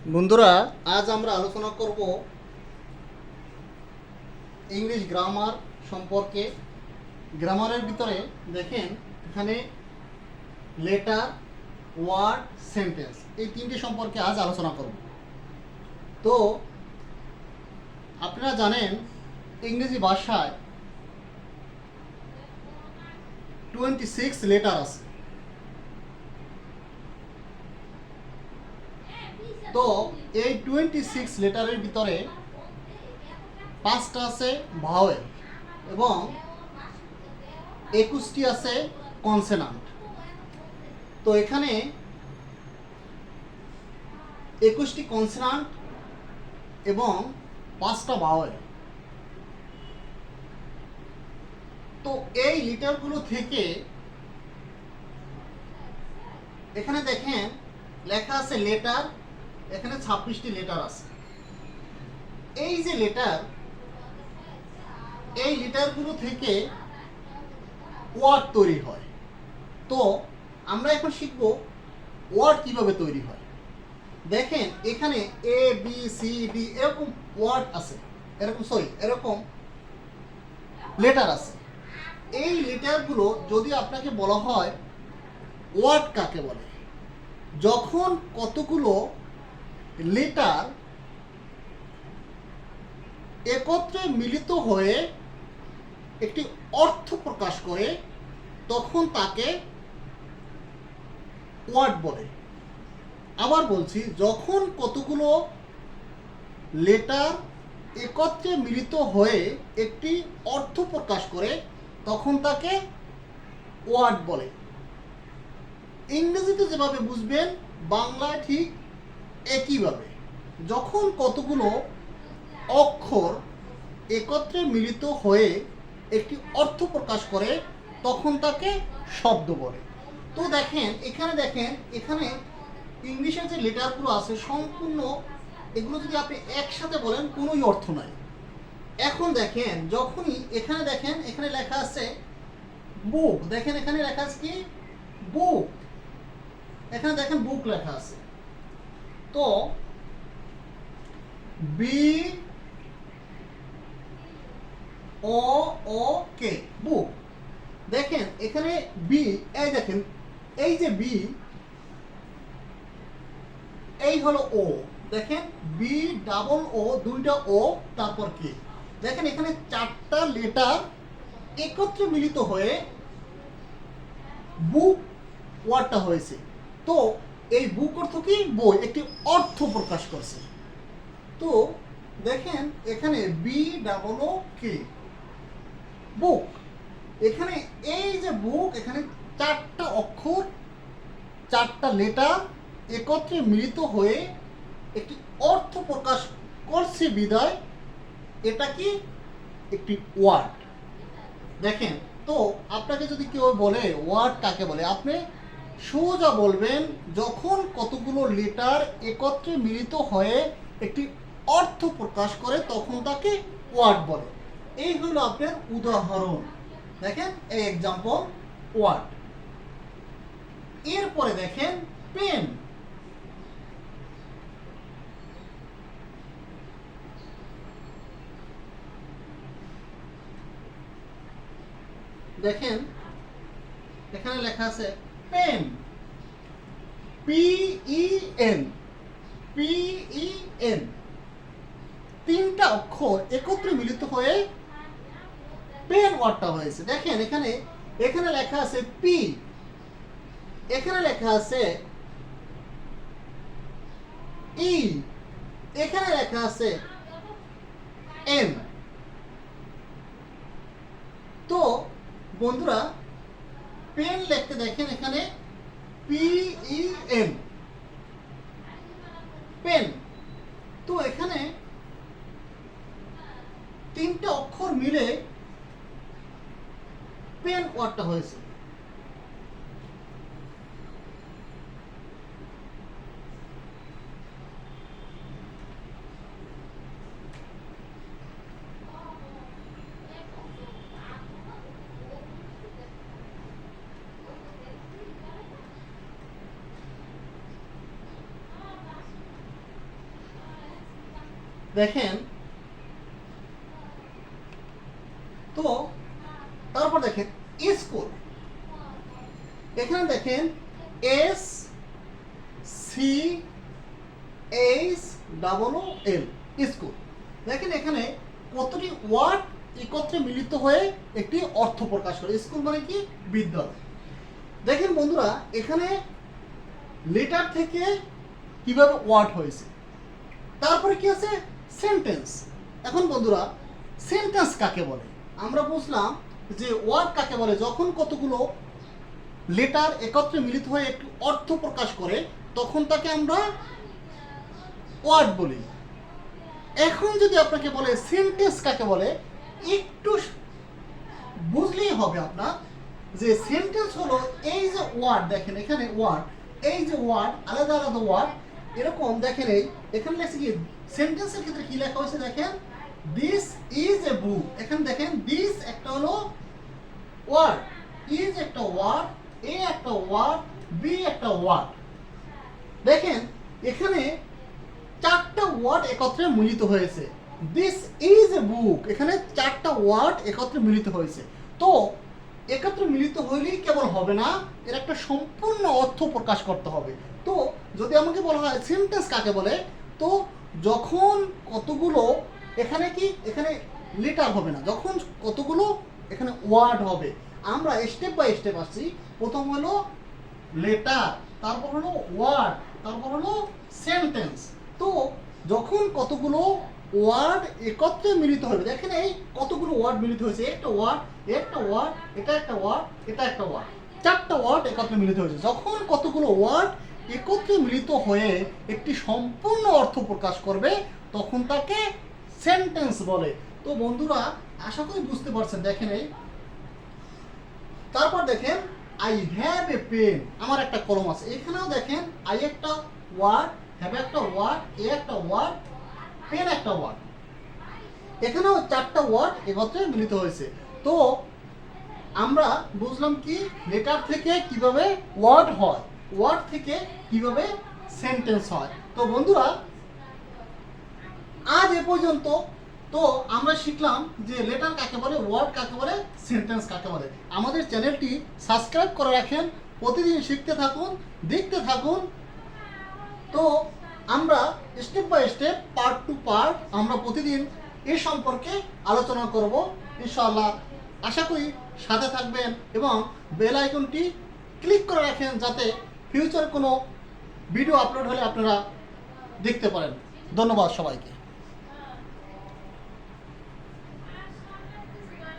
বন্ধুরা, আজ আমরা আলোচনা করব ইংলিশ গ্রামার সম্পর্কে। গ্রামারের ভিতরে দেখেন এখানে লেটার, ওয়ার্ড, সেন্টেন্স এই তিনটি সম্পর্কে আজ আলোচনা করব। তো আপনারা জানেন ইংরেজি ভাষায় 26 লেটার আছে। তো এই 26 লেটারের ভিতরে 5টা আছে ভাওয়েল এবং 21টি আছে কনসোনান্ট। তো এখানে 21টি কনসোনান্ট এবং 5টা ভাওয়েল। তো এই লেটারগুলো থেকে এখানে দেখেন লেখা আছে লেটার, এখানে 26টি লেটার আছে। এই যে লেটার, এই লেটারগুলো থেকে ওয়ার্ড তৈরি হয়। তো আমরা এখন শিখব ওয়ার্ড কিভাবে তৈরি হয়। দেখেন এখানে এ বি সি ডি এরকম ওয়ার্ড আছে, এরকম লেটার আছে। এই লেটারগুলো যদি আপনাকে বলা হয় ওয়ার্ড কাকে বলে, যখন কতগুলো লেটার একত্রে মিলিত হয়ে একটি অর্থ প্রকাশ করে তখন তাকে ওয়ার্ড বলে। আবার বলছি, যখন কতগুলো লেটার একত্রে মিলিত হয়ে একটি অর্থ প্রকাশ করে তখন তাকে ওয়ার্ড বলে। ইংরেজিতে যেভাবে বুঝবেন বাংলায় ঠিক একইভাবে। যখন কতগুলো অক্ষর একত্রে মিলিত হয়ে একটি অর্থ প্রকাশ করে তখন তাকে শব্দ বলে। তো দেখেন এখানে ইংলিশের যে লেটারগুলো আছে সম্পূর্ণ এগুলো যদি আপনি একসাথে বলেন কোনোই অর্থ নাই। এখন দেখেন যখনই এখানে লেখা আছে বুক, দেখেন এখানে লেখা আছে কি বুক, এখানে দেখেন বুক লেখা আছে। তো বি ও ও কে বুক। দেখেন এখানে বি, এই দেখেন এই যে বি, এই হলো ও, দেখেন বি ডাবল ও, দুইটা ও, তারপর কে। দেখেন এখানে 4টা লেটার একত্রে মিলিত হয়ে বুক ওয়ার্ডটা হয়েছে। তো এই বুক অর্থ কি বই, একটি অর্থ প্রকাশ করছে। তো দেখেন এখানে বি ডাবল ও কে বুক, এখানে এই যে বুক, এখানে 4টা অক্ষর 4টা লেটার একত্রে মিলিত হয়ে একটি অর্থ প্রকাশ করছে বিদায় এটা কি একটি ওয়ার্ড। দেখেন, তো আপনাকে যদি কেউ বলে ওয়ার্ড কাকে বলে, আপনি সোজা বলবেন যখন কতগুলো লেটার একত্রে মিলিত হয়ে একটি অর্থ প্রকাশ করে তখন তাকে ওয়ার্ড বলে। এই হলো আপনার উদাহরণ। দেখেন এই এক্সাম্পল ওয়ার্ড। এরপরে দেখেন পেন। দেখেন এখানে লেখা আছে পেন, PEN, PEN, 3টা অক্ষর একত্রে মিলিত হয়ে পেন ওয়ার্ডটা হয়েছে। দেখেন এখানে লেখা আছে পি, এখানে লেখা আছে ই, এখানে লেখা আছে এন। তো বন্ধুরা পেন লিখতে দেখেন এখানে PEN, পেন। তো এখানে 3টা অক্ষর মিলে পেন ওয়ার্ডটা হয়েছে। দেখেন, তো তারপর দেখেন স্কুল, এখানে দেখেন S C H double O L, school. দেখেন এখানে কতটি ওয়ার্ড একত্রে মিলিত হয়ে একটি অর্থ প্রকাশ করে। স্কুল মানে কি? বিদ্যালয়। দেখেন বন্ধুরা, এখানে লেটার থেকে কিভাবে ওয়ার্ড হয়েছে। তারপরে কি আছে? সেন্টেন্স। এখন বন্ধুরা, সেন্টেন্স কাকে বলে? আমরা বুঝলাম যে ওয়ার্ড কাকে বলে, যখন কতগুলো লেটার একত্রে মিলিত হয়ে একটি অর্থ প্রকাশ করে তখন তাকে আমরা ওয়ার্ড বলি। এখন যদি আপনাকে বলে সেন্টেন্স কাকে বলে, একটু বুঝলেই হবে আপনার যে সেন্টেন্স হলো এই যে ওয়ার্ড, দেখেন এখানে ওয়ার্ড, এই যে ওয়ার্ড আলাদা আলাদা ওয়ার্ড এরকম। দেখেন এখানে লেখছে কি, সেন্টেন্সের ক্ষেত্রে কি লেখা হয়েছে দেখেন, দিস ইজ এ বুক। এখানে দেখেন দিস একটা হলো ওয়ার্ড, ইজ একটা ওয়ার্ড, এ একটা ওয়ার্ড, বি একটা ওয়ার্ড। দেখেন এখানে চারটা ওয়ার্ড একত্রে মিলিত হয়েছে। দিস ইজ এ বুক, এখানে চারটা ওয়ার্ড একত্রে মিলিত হয়েছে। তো একত্রে মিলিত হইলেই কেবল হবে না, এর একটা সম্পূর্ণ অর্থ প্রকাশ করতে হবে। তো যদি আমাকে বলা হয় সেন্টেন্স কাকে বলে, তো যখন কতগুলো এখানে কি, এখানে লেটার হবে না, যখন কতগুলো এখানে ওয়ার্ড হবে। আমরা স্টেপ বাই স্টেপ আসছি। প্রথম হলো লেটার, তারপর হলো ওয়ার্ড, তারপর হলো সেন্টেন্স। তো যখন কতগুলো ওয়ার্ড একত্রে মিলিত হবে, দেখেন এই কতগুলো ওয়ার্ড মিলিত হয়েছে, একটা ওয়ার্ড, একটা ওয়ার্ড, এটা একটা ওয়ার্ড, এটা একটা ওয়ার্ড, চারটা ওয়ার্ড একত্রে মিলিত হয়েছে। যখন কতগুলো ওয়ার্ড একত্রে মিলিত হয়ে একটি সম্পূর্ণ অর্থ প্রকাশ করবে তখন তাকে সেন্টেন্স বলে। তো বন্ধুরা, আশা করি বুঝতে পারছেন। দেখেন এই, তারপর দেখেন আই হ্যাভ এ পেন, আমার একটা কলম আছে। এখানেও দেখেন আই একটা ওয়ার্ড, হ্যাভ একটা ওয়ার্ড, এ একটা ওয়ার্ড, পেন একটা ওয়ার্ড। এখানেও চারটা ওয়ার্ড একত্রে মিলিত হয়েছে। তো আমরা বুঝলাম কি, লেটার থেকে কিভাবে ওয়ার্ড হয়, ওয়ার্ড থেকে কিভাবে সেন্টেন্স হয়। তো বন্ধুরা, আজ এ পর্যন্ত তো আমরা শিখলাম যে লেটার কাকে বলে, ওয়ার্ড কাকে বলে, সেন্টেন্স কাকে বলে। আমাদের চ্যানেলটি সাবস্ক্রাইব করে রাখেন, প্রতিদিন শিখতে থাকুন, দেখতে থাকুন। তো আমরা step by step, part to part আমরা প্রতিদিন এ সম্পর্কে আলোচনা করব ইনশাআল্লাহ। আশা করি সাথে থাকবেন এবং বেল আইকনটি ক্লিক করে রাখেন যাতে ফিউচার কোনো ভিডিও আপলোড হলে আপনারা দেখতে পারেন। ধন্যবাদ সবাইকে।